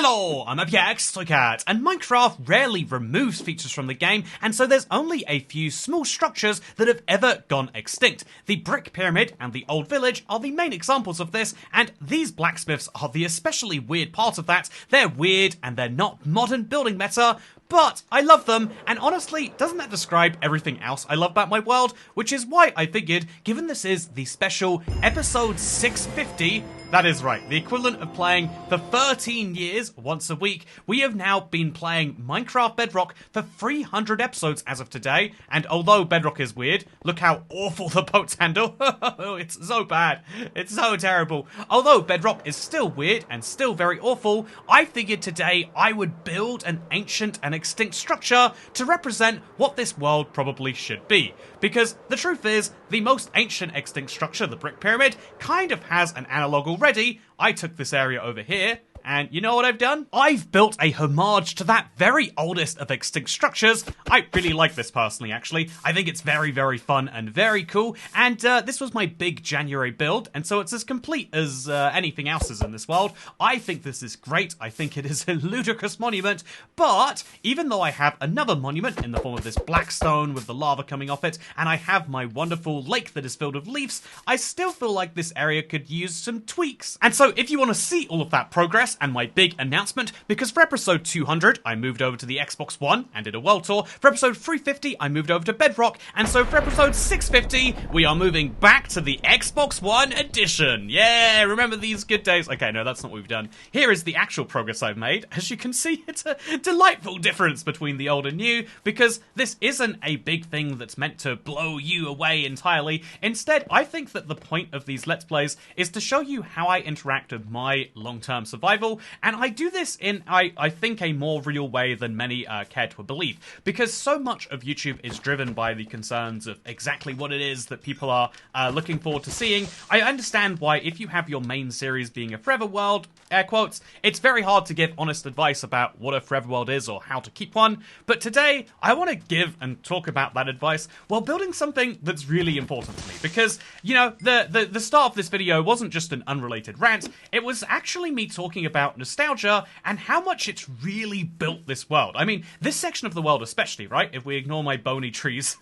Hello, I'm Cat, and Minecraft rarely removes features from the game, and so there's only a few small structures that have ever gone extinct. The brick pyramid and the old village are the main examples of this, and these blacksmiths are the especially weird part of that. They're weird, and they're not modern building meta, but I love them, and honestly, doesn't that describe everything else I love about my world? Which is why I figured, given this is the special episode 650, that is right, the equivalent of playing for 13 years once a week, we have now been playing Minecraft Bedrock for 300 episodes as of today, and although Bedrock is weird, look how awful the boats handle. It's so bad. It's so terrible. Although Bedrock is still weird and still very awful, I figured today I would build an ancient and extinct structure to represent what this world probably should be. Because the truth is, the most ancient extinct structure, the brick pyramid, kind of has an analog already. I took this area over here, and you know what I've done? I've built a homage to that very oldest of extinct structures. I really like this personally, actually. I think it's very, very fun and very cool. And this was my big January build, and so it's as complete as anything else is in this world. I think this is great. I think it is a ludicrous monument. But even though I have another monument in the form of this black stone with the lava coming off it, and I have my wonderful lake that is filled with leaves, I still feel like this area could use some tweaks. And so if you want to see all of that progress, and my big announcement, because for episode 200, I moved over to the Xbox One and did a world tour. For episode 350, I moved over to Bedrock. And so for episode 650, we are moving back to the Xbox One edition. Yeah, remember these good days? Okay, no, that's not what we've done. Here is the actual progress I've made. As you can see, it's a delightful difference between the old and new, because this isn't a big thing that's meant to blow you away entirely. Instead, I think that the point of these Let's Plays is to show you how I interact with my long-term survival. And I do this in, I think, a more real way than many care to believe, because so much of YouTube is driven by the concerns of exactly what it is that people are looking forward to seeing. I understand why, if you have your main series being a forever world, air quotes, it's very hard to give honest advice about what a forever world is or how to keep one, but today I want to give and talk about that advice while building something that's really important to me, because, you know, the start of this video wasn't just an unrelated rant, it was actually me talking about nostalgia and how much it's really built this world. I mean, this section of the world especially, right? If we ignore my bony trees.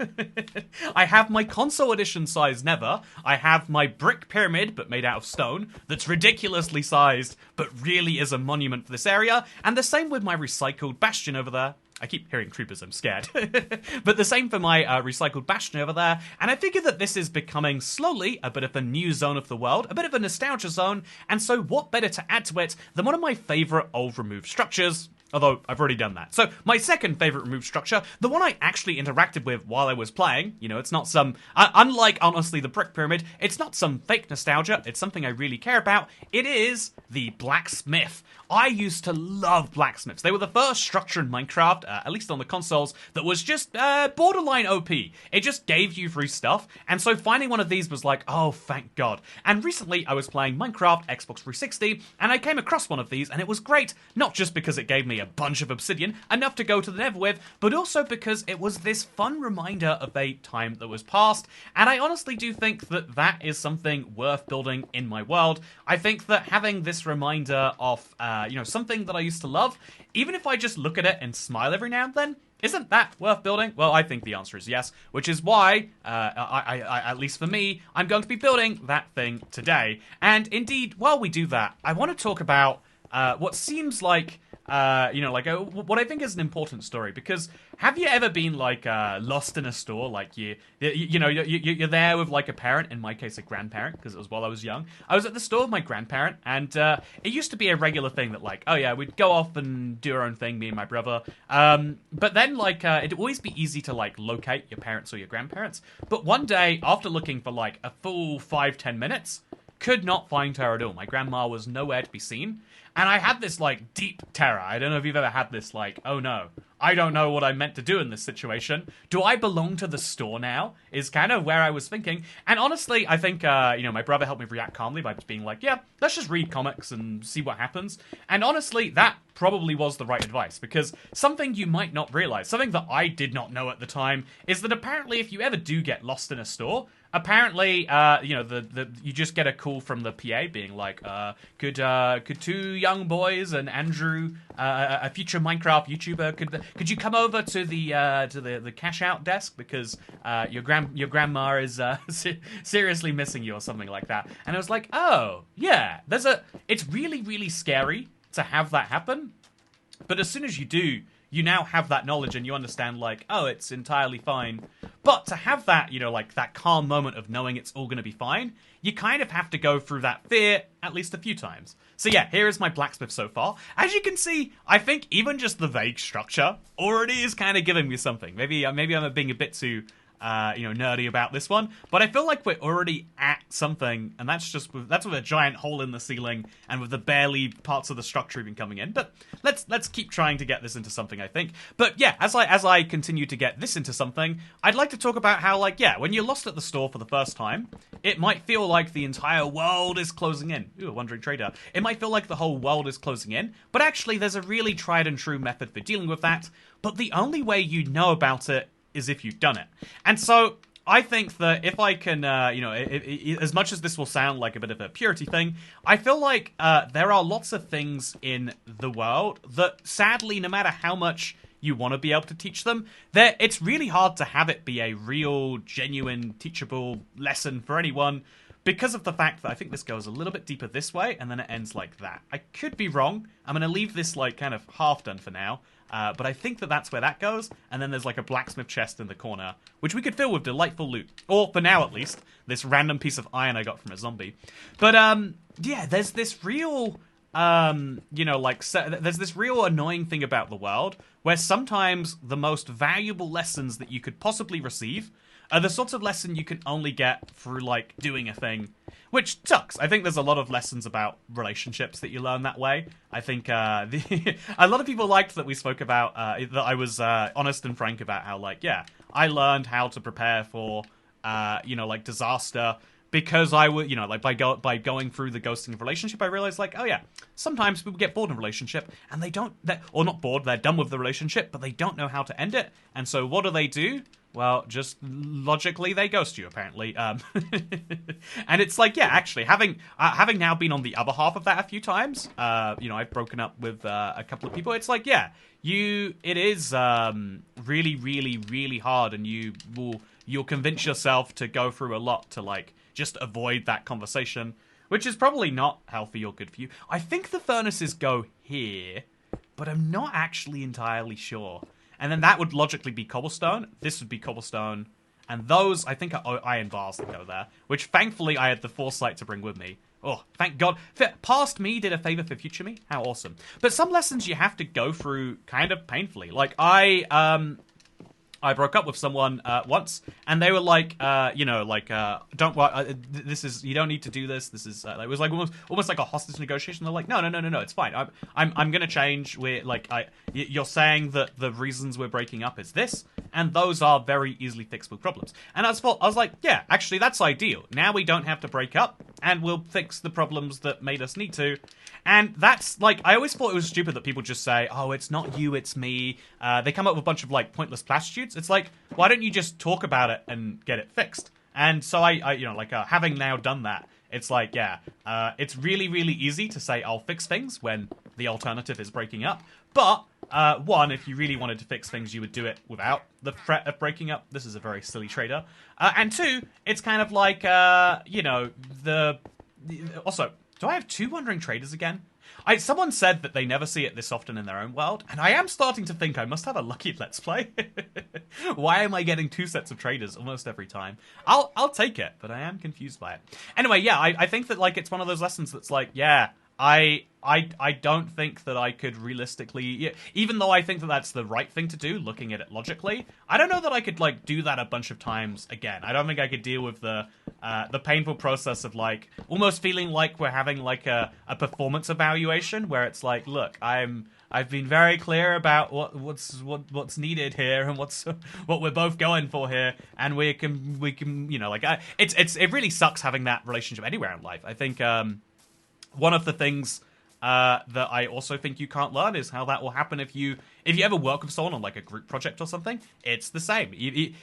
I have my console edition size Nether. I have my brick pyramid, but made out of stone, that's ridiculously sized, but really is a monument for this area. And the same with my recycled bastion over there. I keep hearing creepers, I'm scared. But the same for my recycled bastion over there, and I figure that this is becoming slowly a bit of a new zone of the world, a bit of a nostalgia zone, and so what better to add to it than one of my favourite old removed structures, although I've already done that. So my second favourite removed structure, the one I actually interacted with while I was playing, you know, it's not some, unlike honestly the brick pyramid, it's not some fake nostalgia, it's something I really care about, it is the blacksmith. I used to love blacksmiths. They were the first structure in Minecraft, at least on the consoles, that was just borderline OP. It just gave you free stuff, and so finding one of these was like, oh, thank God. And recently I was playing Minecraft Xbox 360, and I came across one of these, and it was great, not just because it gave me a bunch of obsidian, enough to go to the Nether with, but also because it was this fun reminder of a time that was past, and I honestly do think that that is something worth building in my world. I think that having this reminder of you know, something that I used to love, even if I just look at it and smile every now and then, isn't that worth building? Well, I think the answer is yes, which is why, at least for me, I'm going to be building that thing today. And indeed, while we do that, I want to talk about what seems like, you know, like what I think is an important story, because have you ever been like lost in a store, like you know, you're there with like a parent, in my case a grandparent, because it was while I was young. I was at the store with my grandparent, and it used to be a regular thing that like, oh yeah, we'd go off and do our own thing, me and my brother, but then like it'd always be easy to like locate your parents or your grandparents, but one day after looking for like a full 5-10 minutes, could not find her at all. My grandma was nowhere to be seen. And I had this, like, deep terror. I don't know if you've ever had this, like, oh no, I don't know what I'm meant to do in this situation. Do I belong to the store now? Is kind of where I was thinking. And honestly, I think, you know, my brother helped me react calmly by just being like, yeah, let's just read comics and see what happens. And honestly, that probably was the right advice, because something you might not realize, something that I did not know at the time, is that apparently if you ever do get lost in a store, apparently, you just get a call from the PA being like, could two young boys and Andrew, a future Minecraft YouTuber, could you come over to the cash out desk because your grandma is seriously missing you or something like that. And I was like, oh yeah, it's really really scary to have that happen, but as soon as you do, you now have that knowledge and you understand, like, oh, it's entirely fine. But to have that, like that calm moment of knowing it's all going to be fine, you kind of have to go through that fear at least a few times. So yeah, here is my blacksmith so far. As you can see, I think even just the vague structure already is kind of giving me something. Maybe I'm being a bit too nerdy about this one, but I feel like we're already at something, and that's with a giant hole in the ceiling and with the barely parts of the structure even coming in. But let's keep trying to get this into something, I think. But yeah, as I continue to get this into something, I'd like to talk about how, like, yeah, when you're lost at the store for the first time, it might feel like the entire world is closing in. Ooh, a wandering trader. It might feel like the whole world is closing in, but actually there's a really tried and true method for dealing with that. But the only way you know about it is if you've done it. And so I think that if I can, as much as this will sound like a bit of a purity thing, I feel like there are lots of things in the world that, sadly, no matter how much you want to be able to teach them, it's really hard to have it be a real, genuine, teachable lesson for anyone, because of the fact that I think this goes a little bit deeper this way, and then it ends like that. I could be wrong. I'm going to leave this, like, kind of half done for now. But I think that's where that goes, and then there's like a blacksmith chest in the corner, which we could fill with delightful loot. Or, for now at least, this random piece of iron I got from a zombie. But, yeah, there's this real, there's this real annoying thing about the world, where sometimes the most valuable lessons that you could possibly receive are the sorts of lesson you can only get through, like, doing a thing. Which sucks. I think there's a lot of lessons about relationships that you learn that way. I think a lot of people liked that we spoke about, that I was honest and frank about how, like, yeah, I learned how to prepare for, disaster because I would, by going through the ghosting of relationship, I realized, like, oh yeah, sometimes people get bored in a relationship and or not bored, they're done with the relationship, but they don't know how to end it. And so what do? Well, just logically, they ghost you, apparently. And it's like, yeah, actually, having now been on the other half of that a few times, I've broken up with a couple of people. It's like, yeah, it is really, really, really hard, and you'll convince yourself to go through a lot to, like, just avoid that conversation, which is probably not healthy or good for you. I think the furnaces go here, but I'm not actually entirely sure. And then that would logically be cobblestone. This would be cobblestone. And those, I think, are iron bars that go there. Which, thankfully, I had the foresight to bring with me. Oh, thank God. Past me did a favor for future me. How awesome. But some lessons you have to go through kind of painfully. Like, I broke up with someone once, and they were like, don't worry, you don't need to do this. This is, it was like almost like a hostage negotiation. They're like, no, it's fine. I'm gonna change. You're saying that the reasons we're breaking up is this, and those are very easily fixable problems. And I was like, yeah, actually, that's ideal. Now we don't have to break up, and we'll fix the problems that made us need to. And that's, like, I always thought it was stupid that people just say, oh, it's not you, it's me. They come up with a bunch of, like, pointless platitudes. It's like, why don't you just talk about it and get it fixed? And so having now done that, it's like, yeah, it's really, really easy to say I'll fix things when the alternative is breaking up. But, one, if you really wanted to fix things, you would do it without the threat of breaking up. This is a very silly trader. And two, it's kind of like, also, do I have two wandering traders again? Someone said that they never see it this often in their own world, and I am starting to think I must have a lucky Let's Play. Why am I getting two sets of traders almost every time? I'll take it, but I am confused by it. Anyway, yeah, I think that, like, it's one of those lessons that's like, yeah, I don't think that I could realistically, even though I think that that's the right thing to do, looking at it logically, I don't know that I could, like, do that a bunch of times again. I don't think I could deal with the painful process of, like, almost feeling like we're having, like, a performance evaluation where it's like, look, I've been very clear about what's needed here and what we're both going for here, and we can it really sucks having that relationship anywhere in life. I think one of the things that I also think you can't learn is how that will happen if you ever work with someone on like a group project or something. It's the same.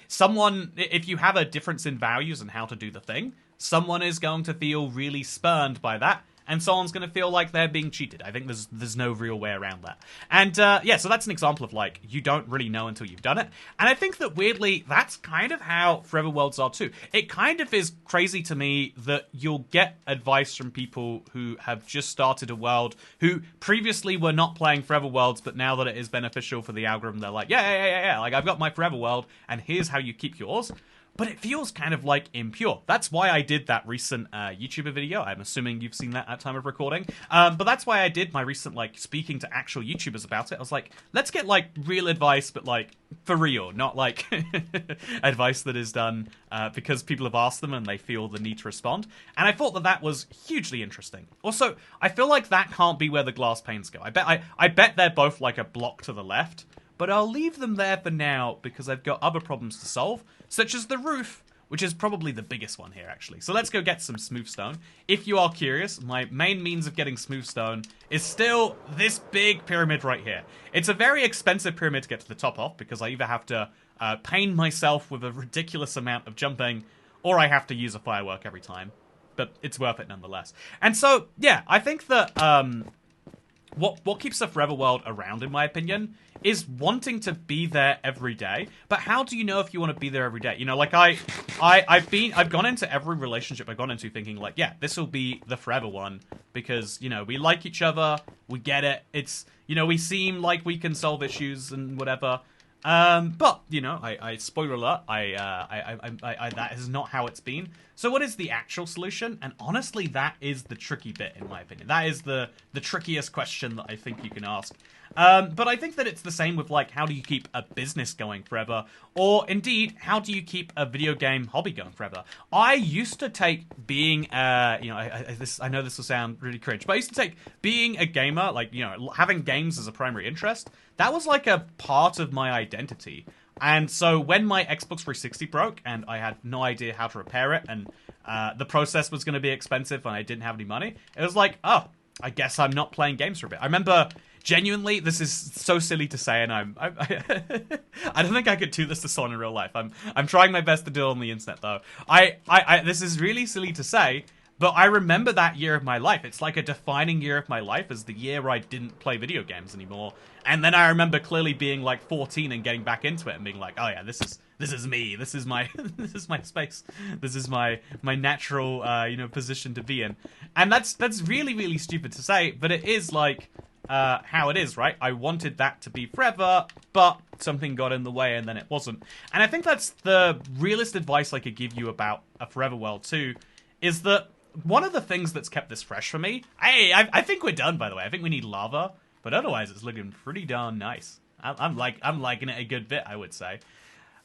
Someone, if you have a difference in values and how to do the thing, someone is going to feel really spurned by that, and someone's going to feel like they're being cheated. I think there's no real way around that. And yeah, so that's an example of like, you don't really know until you've done it. And I think that weirdly, that's kind of how Forever Worlds are too. It kind of is crazy to me that you'll get advice from people who have just started a world, who previously were not playing Forever Worlds, but now that it is beneficial for the algorithm, they're like, yeah, like I've got my Forever World, and here's how you keep yours. But it feels kind of like impure. That's why I did that recent YouTuber video. I'm assuming you've seen that at time of recording. But that's why I did my recent, like, speaking to actual YouTubers about it. I was like, let's get, like, real advice, but, like, for real. Not, like, advice that is done because people have asked them and they feel the need to respond. And I thought that that was hugely interesting. Also, I feel like that can't be where the glass panes go. I bet they're both, like, a block to the left. But I'll leave them there for now because I've got other problems to solve, such as the roof, which is probably the biggest one here, actually. So let's go get some smooth stone. If you are curious, my main means of getting smooth stone is still this big pyramid right here. It's a very expensive pyramid to get to the top of, because I either have to pain myself with a ridiculous amount of jumping, or I have to use a firework every time. But it's worth it nonetheless. And so, yeah, I think that what keeps the Forever World around, in my opinion, is wanting to be there every day. But how do you know if you want to be there every day? You know, like I've gone into every relationship I've gone into thinking like, yeah, this will be the forever one because, you know, we like each other, we get it. It's, you know, we seem like we can solve issues and whatever. But you know, I spoiler alert, that is not how it's been. So what is the actual solution? And honestly, that is the tricky bit, in my opinion. That is the trickiest question that I think you can ask. But I think that it's the same with, like, how do you keep a business going forever? Or, indeed, how do you keep a video game hobby going forever? I used to take being, you know, I know this will sound really cringe, but I used to take being a gamer, like, you know, having games as a primary interest, that was, like, a part of my identity. And so when my Xbox 360 broke, and I had no idea how to repair it, and the process was going to be expensive, and I didn't have any money, it was like, oh, I guess I'm not playing games for a bit. I remember... Genuinely, this is so silly to say, and I don't think I could do this to someone in real life. I'm trying my best to do it on the internet, though. This is really silly to say, but I remember that year of my life. It's like a defining year of my life as the year where I didn't play video games anymore. And then I remember clearly being like 14 and getting back into it and being like, oh yeah, this is me. This is my this is my space. This is my natural you know, position to be in. And that's really, really stupid to say, but it is like how it is, right? I wanted that to be forever, but something got in the way and then it wasn't. And I think that's the realest advice I could give you about a Forever World too, is that one of the things that's kept this fresh for me... Hey, I think we're done, by the way. I think we need lava, but otherwise it's looking pretty darn nice. I'm liking it a good bit, I would say.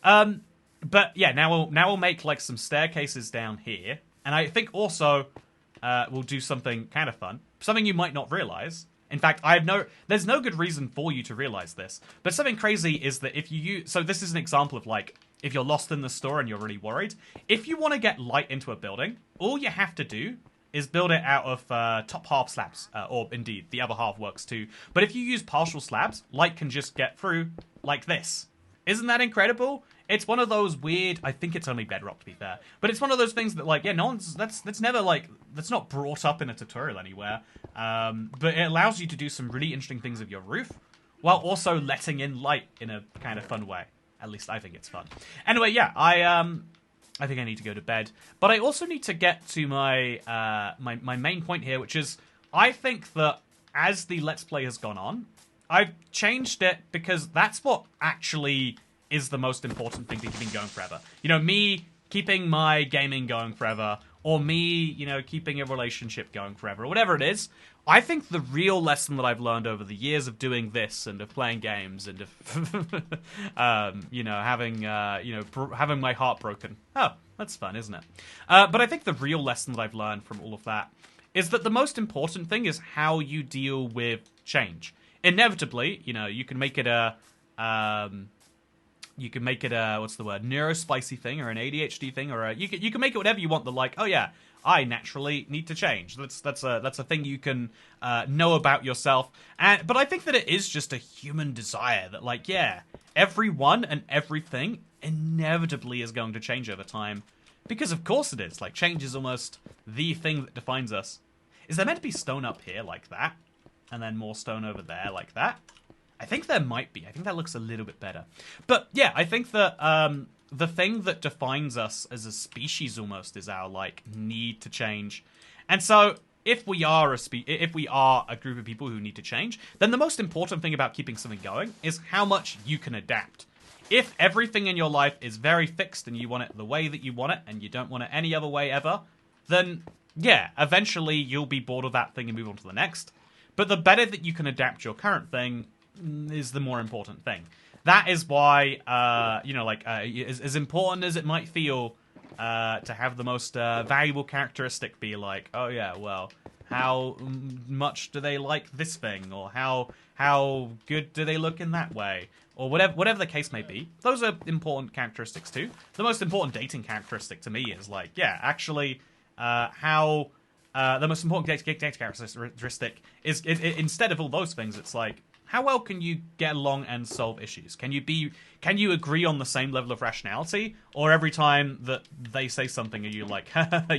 But yeah, now we'll make like some staircases down here, and I think also we'll do something kind of fun, something you might not realize. In fact, there's no good reason for you to realize this, but something crazy is that if you use... So this is an example of, like, if you're lost in the store and you're really worried, if you want to get light into a building, all you have to do is build it out of top half slabs, or indeed, the other half works too. But if you use partial slabs, light can just get through like this. Isn't that incredible? It's one of those weird... I think it's only Bedrock, to be fair. But it's one of those things that, like, yeah, no one's... That's never, like... That's not brought up in a tutorial anywhere. But it allows you to do some really interesting things with your roof, while also letting in light in a kind of fun way. At least I think it's fun. Anyway, yeah, I think I need to go to bed. But I also need to get to my, my main point here, which is... I think that as the Let's Play has gone on, I've changed it because that's what actually... is the most important thing to keeping going forever. You know, me keeping my gaming going forever, or me, you know, keeping a relationship going forever, or whatever it is. I think the real lesson that I've learned over the years of doing this, and of playing games, and of, you know, having, you know, having my heart broken. Oh, that's fun, isn't it? But I think the real lesson that I've learned from all of that is that the most important thing is how you deal with change. Inevitably, you know, you can make it a... you can make it a, what's the word, neurospicy thing, or an ADHD thing, or a, you can make it whatever you want. The like, oh yeah, I naturally need to change. That's a thing you can know about yourself. But I think that it is just a human desire that, like, yeah, everyone and everything inevitably is going to change over time. Because of course it is. Like, change is almost the thing that defines us. Is there meant to be stone up here like that? And then more stone over there like that? I think there might be. I think that looks a little bit better. But yeah, I think that the thing that defines us as a species almost is our, like, need to change. And so if we are a group of people who need to change, then the most important thing about keeping something going is how much you can adapt. If everything in your life is very fixed and you want it the way that you want it and you don't want it any other way ever, then yeah, eventually you'll be bored of that thing and move on to the next. But the better that you can adapt your current thing is the more important thing. That is why, as important as it might feel to have the most valuable characteristic be like, oh yeah, well, how much do they like this thing? Or how good do they look in that way? Or whatever the case may be. Those are important characteristics too. The most important dating characteristic to me is like, yeah, actually, the most important dating characteristic is, instead of all those things, it's like, how well can you get along and solve issues? Can you agree on the same level of rationality? Or every time that they say something, are you like,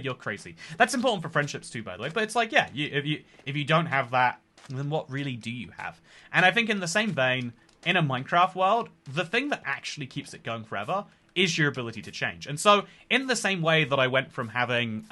you're crazy? That's important for friendships too, by the way. But it's like, yeah, if you don't have that, then what really do you have? And I think in the same vein, in a Minecraft world, the thing that actually keeps it going forever is your ability to change. And so, in the same way that I went from having,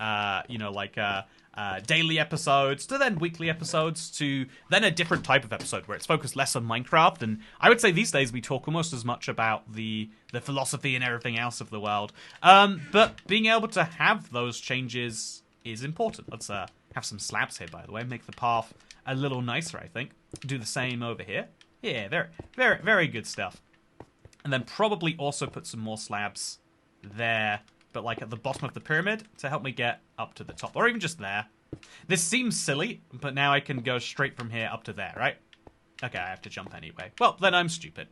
daily episodes to then weekly episodes to then a different type of episode where it's focused less on Minecraft, and I would say these days we talk almost as much about the philosophy and everything else of the world. But being able to have those changes is important. Let's have some slabs here, by the way, make the path a little nicer, I think. Do the same over here. Yeah, very, very, very good stuff. And then probably also put some more slabs there, but like at the bottom of the pyramid to help me get up to the top, or even just there. This seems silly, but now I can go straight from here up to there, right? Okay, I have to jump anyway. Well, then I'm stupid.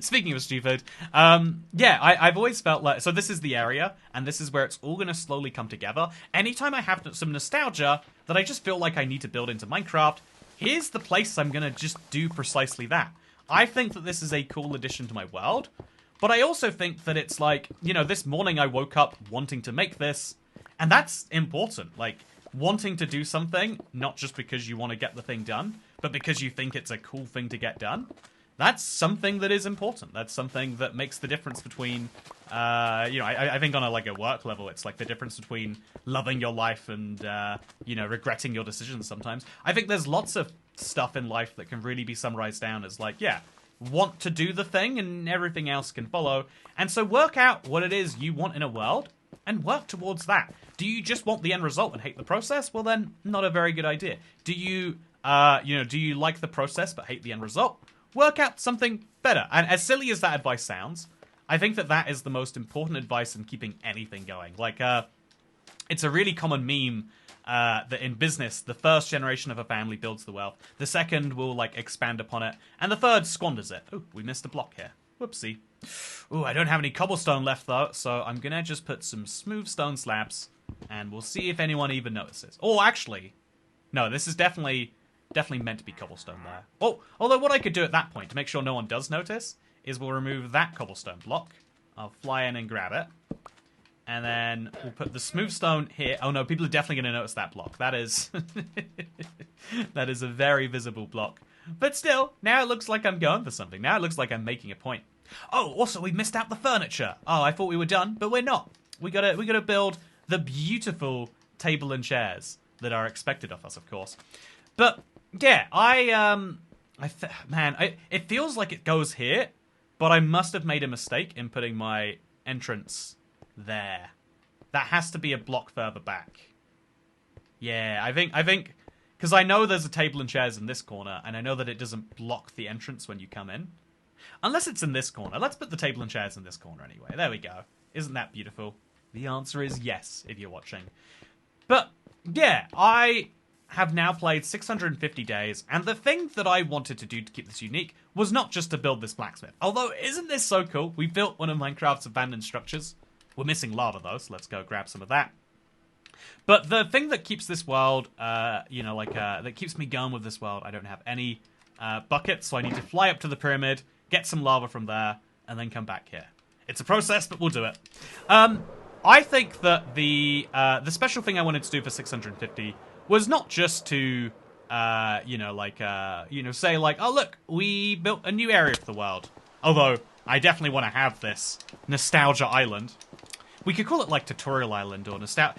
Speaking of stupid, yeah, I've always felt like, so this is the area, and this is where it's all going to slowly come together. Anytime I have some nostalgia that I just feel like I need to build into Minecraft, here's the place I'm going to just do precisely that. I think that this is a cool addition to my world, but I also think that it's like, you know, this morning I woke up wanting to make this, and that's important. Like, wanting to do something, not just because you want to get the thing done, but because you think it's a cool thing to get done. That's something that is important. That's something that makes the difference between, I think on a work level, it's like the difference between loving your life and, regretting your decisions sometimes. I think there's lots of stuff in life that can really be summarized down as like, yeah, want to do the thing and everything else can follow. And so work out what it is you want in a world and work towards that. Do you just want the end result and hate the process? Well, then, not a very good idea. Do you like the process but hate the end result? Work out something better. And as silly as that advice sounds, I think that that is the most important advice in keeping anything going. Like, it's a really common meme that in business, the first generation of a family builds the wealth. The second will, like, expand upon it. And the third squanders it. Oh, we missed a block here. Whoopsie. Ooh, I don't have any cobblestone left, though, so I'm gonna just put some smooth stone slabs, and we'll see if anyone even notices. Oh, actually, no, this is definitely meant to be cobblestone there. Oh, although what I could do at that point, to make sure no one does notice, is we'll remove that cobblestone block. I'll fly in and grab it. And then we'll put the smooth stone here. Oh no, people are definitely going to notice that block. That is... that is a very visible block. But still, now it looks like I'm going for something. Now it looks like I'm making a point. Oh, also, we missed out the furniture. Oh, I thought we were done, but we're not. We gotta build the beautiful table and chairs that are expected of us, of course. But yeah, it feels like it goes here, but I must have made a mistake in putting my entrance there. That has to be a block further back. Yeah, I think, because I know there's a table and chairs in this corner, and I know that it doesn't block the entrance when you come in. Unless it's in this corner. Let's put the table and chairs in this corner anyway. There we go. Isn't that beautiful? The answer is yes, if you're watching. But, yeah, I have now played 650 days, and the thing that I wanted to do to keep this unique was not just to build this blacksmith. Although, isn't this so cool? We built one of Minecraft's abandoned structures. We're missing lava, though, so let's go grab some of that. But the thing that keeps this world, that keeps me going with this world, I don't have any buckets, so I need to fly up to the pyramid, get some lava from there, and then come back here. It's a process, but we'll do it. I think that the special thing I wanted to do for 650 was not just to, say like, oh look, we built a new area for the world. Although I definitely want to have this nostalgia island. We could call it like Tutorial Island or Nostalgia.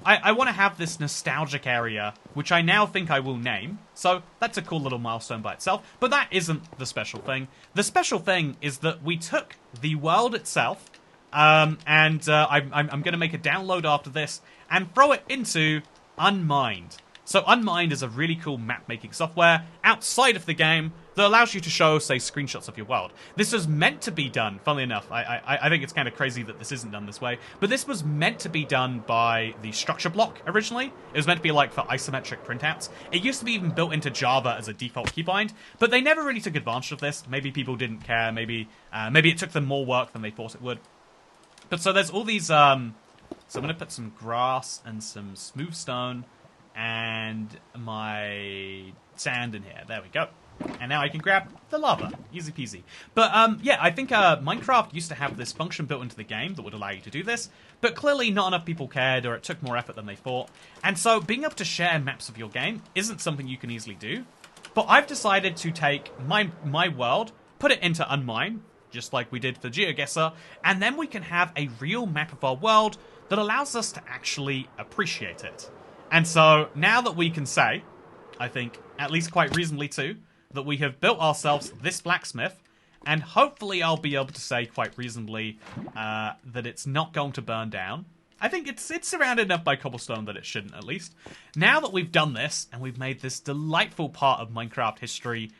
I want to have this nostalgic area, which I now think I will name. So that's a cool little milestone by itself. But that isn't the special thing. The special thing is that we took the world itself, I'm going to make a download after this and throw it into Unmined. So Unmined is a really cool map-making software outside of the game that allows you to show, say, screenshots of your world. This was meant to be done, funnily enough, I think it's kind of crazy that this isn't done this way, but this was meant to be done by the structure block originally. It was meant to be like for isometric printouts. It used to be even built into Java as a default keybind, but they never really took advantage of this. Maybe people didn't care, maybe it took them more work than they thought it would. But so there's all these, so I'm going to put some grass and some smooth stone and my sand in here. There we go. And now I can grab the lava. Easy peasy. But, yeah, I think Minecraft used to have this function built into the game that would allow you to do this, but clearly not enough people cared, or it took more effort than they thought. And so being able to share maps of your game isn't something you can easily do. But I've decided to take my world, put it into Unmine, just like we did for GeoGuessr, and then we can have a real map of our world that allows us to actually appreciate it. And so, now that we can say, I think, at least quite reasonably too, that we have built ourselves this blacksmith, and hopefully I'll be able to say quite reasonably that it's not going to burn down. I think it's surrounded enough by cobblestone that it shouldn't, at least. Now that we've done this, and we've made this delightful part of Minecraft history,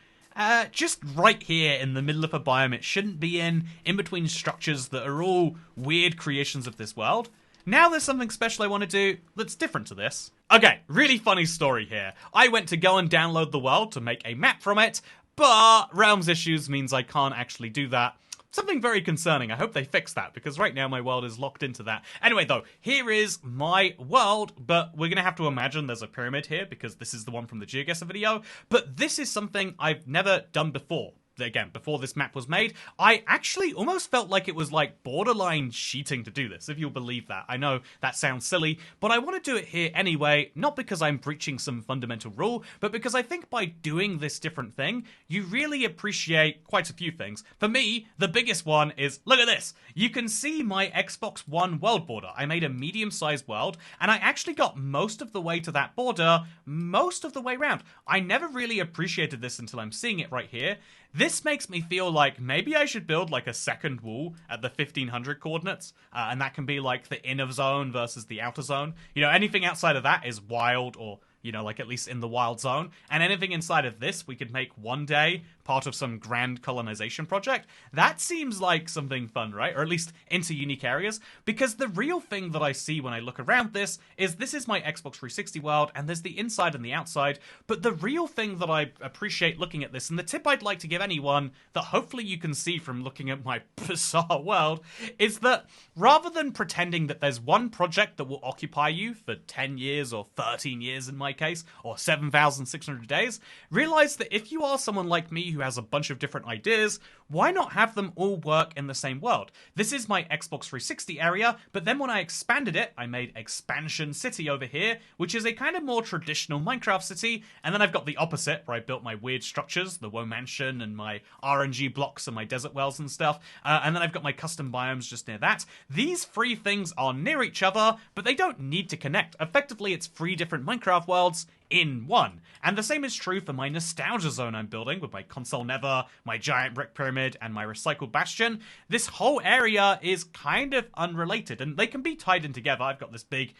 just right here in the middle of a biome it shouldn't be in between structures that are all weird creations of this world. Now there's something special I want to do that's different to this. Okay, really funny story here. I went to go and download the world to make a map from it, but Realms issues means I can't actually do that. Something very concerning. I hope they fix that, because right now my world is locked into that. Anyway, though, here is my world, but we're going to have to imagine there's a pyramid here, because this is the one from the GeoGuessr video, but this is something I've never done before. Again, before this map was made, I actually almost felt like it was like borderline cheating to do this, if you'll believe that. I know that sounds silly, but I want to do it here anyway, not because I'm breaching some fundamental rule, but because I think by doing this different thing, you really appreciate quite a few things. For me, the biggest one is, look at this! You can see my Xbox One world border. I made a medium-sized world, and I actually got most of the way to that border, most of the way around. I never really appreciated this until I'm seeing it right here. This makes me feel like maybe I should build like a second wall at the 1500 coordinates, and that can be like the inner zone versus the outer zone. You know, anything outside of that is wild, or, you know, like at least in the wild zone. And anything inside of this we could make one day part of some grand colonization project. That seems like something fun, right? Or at least into unique areas. Because the real thing that I see when I look around this is my Xbox 360 world, and there's the inside and the outside. But the real thing that I appreciate looking at this, and the tip I'd like to give anyone that hopefully you can see from looking at my bizarre world, is that rather than pretending that there's one project that will occupy you for 10 years or 13 years in my case, or 7,600 days, realize that if you are someone like me who has a bunch of different ideas, why not have them all work in the same world? This is my Xbox 360 area, but then when I expanded it, I made Expansion City over here, which is a kind of more traditional Minecraft city, and then I've got the opposite, where I built my weird structures, the Woe Mansion and my RNG blocks and my desert wells and stuff, and then I've got my custom biomes just near that. These three things are near each other, but they don't need to connect. Effectively, it's three different Minecraft worlds in one. And the same is true for my nostalgia zone I'm building with my console Nether, my giant brick pyramid, and my recycled bastion. This whole area is kind of unrelated, and they can be tied in together. I've got this big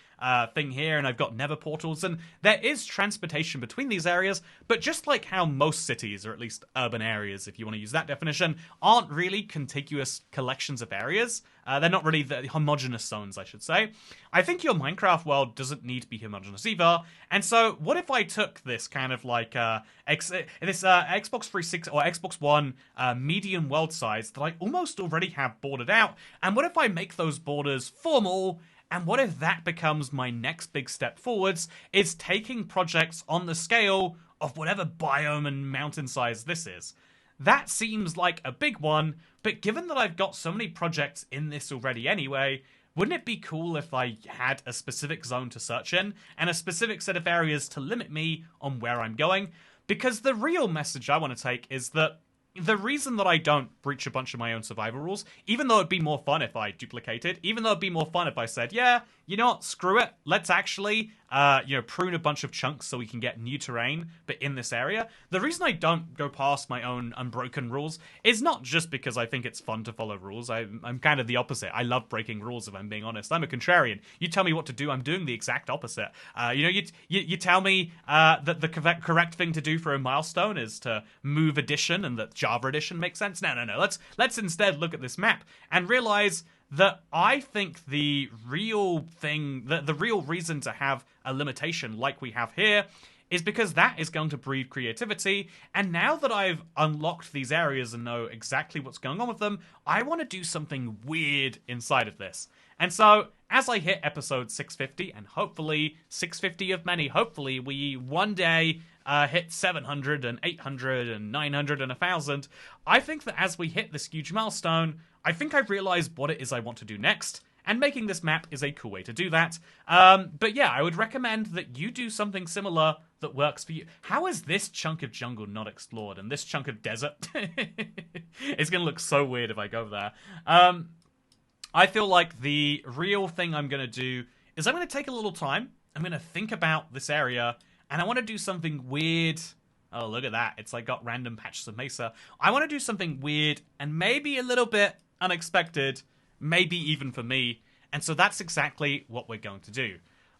thing here, and I've got Nether portals, and there is transportation between these areas, but just like how most cities, or at least urban areas, if you want to use that definition, aren't really contiguous collections of areas. They're not really the homogeneous zones, I should say. I think your Minecraft world doesn't need to be homogeneous either, and so what if I took this kind of like Xbox 360 or Xbox One medium world size that I almost already have bordered out, and what if I make those borders formal And what if that becomes my next big step forwards, is taking projects on the scale of whatever biome and mountain size this is? That seems like a big one, but given that I've got so many projects in this already anyway, wouldn't it be cool if I had a specific zone to search in, and a specific set of areas to limit me on where I'm going? Because the real message I want to take is that the reason that I don't breach a bunch of my own survival rules, even though it'd be more fun if I duplicated, even though it'd be more fun if I said, yeah, you know what, screw it, let's actually, prune a bunch of chunks so we can get new terrain, but in this area. The reason I don't go past my own unbroken rules is not just because I think it's fun to follow rules. I'm kind of the opposite. I love breaking rules, if I'm being honest. I'm a contrarian. You tell me what to do, I'm doing the exact opposite. You tell me that the correct thing to do for a milestone is to move addition, and that Java edition makes sense. No. Let's instead look at this map and realize that I think the real thing, the real reason to have a limitation like we have here, is because that is going to breed creativity. And now that I've unlocked these areas and know exactly what's going on with them, I want to do something weird inside of this. And so, as I hit episode 650, and hopefully 650 of many, hopefully we one day hit 700 and 800 and 900 and 1,000, I think that as we hit this huge milestone, I think I've realized what it is I want to do next, and making this map is a cool way to do that. But yeah, I would recommend that you do something similar that works for you. How is this chunk of jungle not explored, and this chunk of desert? It's going to look so weird if I go there. I feel like the real thing I'm going to do is I'm going to take a little time, I'm going to think about this area, and I want to do something weird. Oh, look at that. It's like got random patches of mesa. I want to do something weird and maybe a little bit unexpected, maybe even for me. And so that's exactly what we're going to do.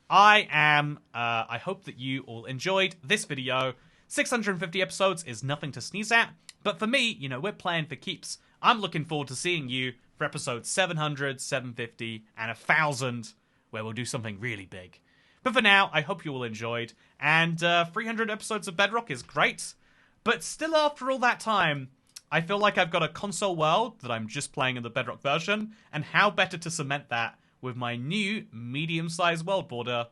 I hope that you all enjoyed this video. 650 episodes is nothing to sneeze at. But for me, we're playing for keeps. I'm looking forward to seeing you for episodes 700, 750, and 1,000, where we'll do something really big. But for now, I hope you all enjoyed, and 300 episodes of Bedrock is great, but still after all that time, I feel like I've got a console world that I'm just playing in the Bedrock version, and how better to cement that with my new medium-sized world border,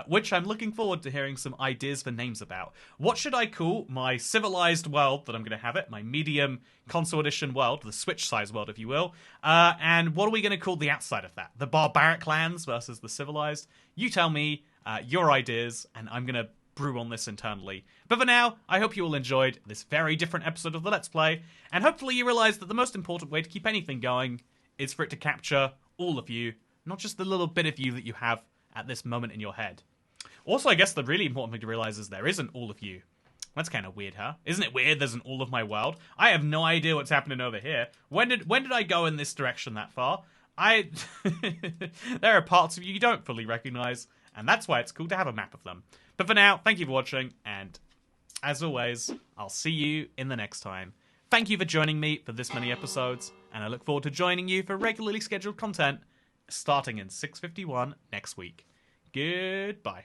which I'm looking forward to hearing some ideas for names about. What should I call my civilized world that I'm going to have it, my medium console edition world, the Switch-size world, if you will, and what are we going to call the outside of that? The barbaric lands versus the civilized? You tell me your ideas, and I'm going to brew on this internally. But for now, I hope you all enjoyed this very different episode of the Let's Play, and hopefully you realize that the most important way to keep anything going is for it to capture all of you, not just the little bit of you that you have at this moment in your head. Also, I guess the really important thing to realize is there isn't all of you. That's kind of weird, huh? Isn't it weird there's an all of my world? I have no idea what's happening over here. When did I go in this direction that far? There are parts of you don't fully recognize, and that's why it's cool to have a map of them. But for now, thank you for watching, and as always, I'll see you in the next time. Thank you for joining me for this many episodes, and I look forward to joining you for regularly scheduled content starting in 651 next week. Goodbye.